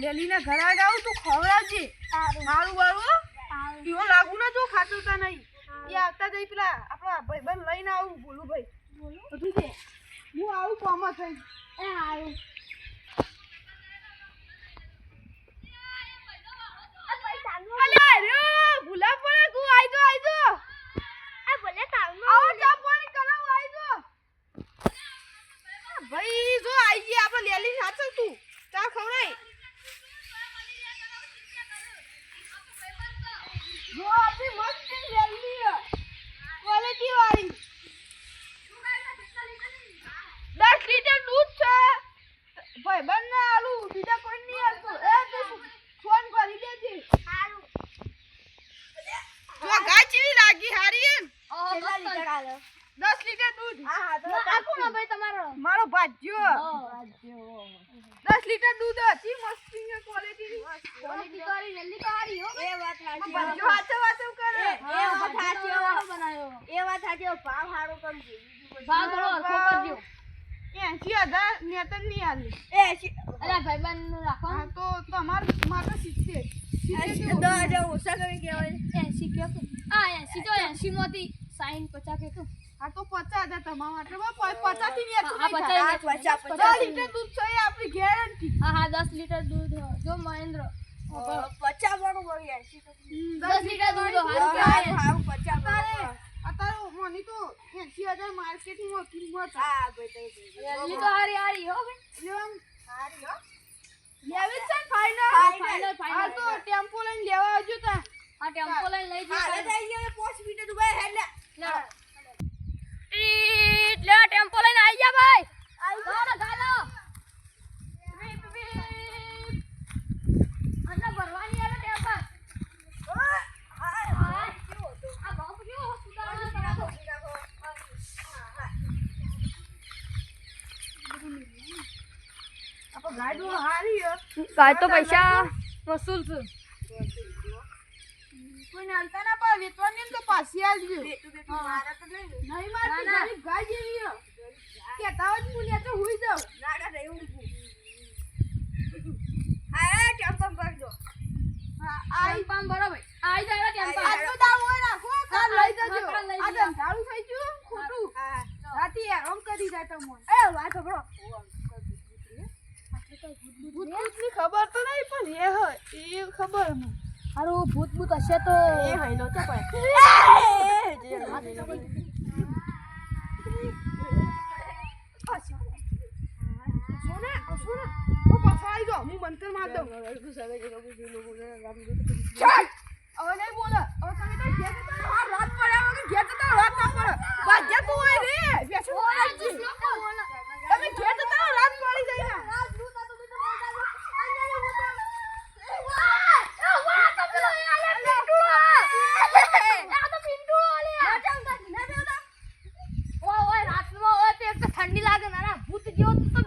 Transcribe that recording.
લેલીને ઘરે જાઉં તું ખવડાવજે મારું બારું પીવો લાગુ ના જો ખાતોતા નહીં એ આવતા જઈ પેલા આપણા ભાઈબંધ લઈને આવું બોલું ભાઈ બધું દે હું આવું કોમ થઈ એ આવું ભાઈ જો આઈ ગઈ આપણે લેલી સાચવ તું ચા ખવડાય જો આપણી મસ્ત લેલી ક્વોલિટી વાળી 10 લીટર દૂધ છે ભાઈ બંને આલુ બીજા કોઈ નહીં આલતું એ તું ફોન કરી દેજે સારું જો ગાય ચીવી લાગી હારી એમ કેટલા લીટર આલે 10 લીટર દૂધ હા તો રાખો ને ભાઈ તમારો મારો ભાજ્યો 10 લીટર દૂધ હતી મસ્તી ને ક્વોલિટી કરી જલ્દી તો હારી હો એ વાત સાચી ભાજ્યો હાથે કરે એ વાત સાચી બનાયો એ વાત સાચી ભાવ હારો કરજો ભાવ થોડો હરખો કરજો 80000 નેતન ની આલે એ અલા ભાઈબંધ રાખો હા તો તમાર માટે 70 10000 ઓછા કરી કહેવાય 80 કે આ 80 તો 80 માંથી 60 50 કે આ તો 50000 તમારા માટે 50 થી નહીં આ 50 લીટર દૂધ છે આપણી ગેરંટી હા 10 લીટર દૂધ જો મહેન્દ્ર 50 વાળું મળી 10 લીટર દૂધ હારું 50 અત્યારે મની તો 80000 માર્કેટિંગ માં કિંમત હા ભાઈ તો હારી હો લેમ હારી હો લેવી છે ફાઇનલ આ તો ટેમ્પો લઈને લેવા આવજો તા આ ટેમ્પો લઈને લઈ જઈએ હાલે જઈ ગયો 5 મિનિટ ઉભા હે લે લે ટેમ્પો લઈને આવી જા ભાઈ ગાલો ગાલો અన్న ભરવાની આવે ટેમ્પો ગાય તો પૈસા વસૂલ છે કોઈ નાલતા ના પા વેચવાની તો પાછી આવજો મારા તો નહીં મારતી ગરીબ ગાય જેવી કેતા હોય મુનિયા તો હોઈ જાવ ના ના એવું આ ટેમ્પો ભરજો હા આઈ પામ બરાબર આઈ જાય ટેમ્પો આ તો દાવ હોય રાખો કાલ લઈ જજો આ ધંધાળું થઈ ગયું ખોટું હા રાતી આરામ કરી જાય તમો એ વાત બરો ભૂતની ખબર તો નહીં પણ એ હોય એ ખબર મને હારું ભૂત હશે તો એ હઈલો તો કોઈ સોના ઓ પાછા આવી ગયો હું મંતર માર દઉં હવે નહીં બોલે હવે તમે તો ઘેર જતા આ રાત પડ્યા વગર ઘેર જતા રાત ના પડે બાજ્યા તું હોય રે બેસો તમે ઘેર જતા રાત પડી જાય રાત દૂધ તો તમે ઠંડી લાગે ના ભૂત જેવો તો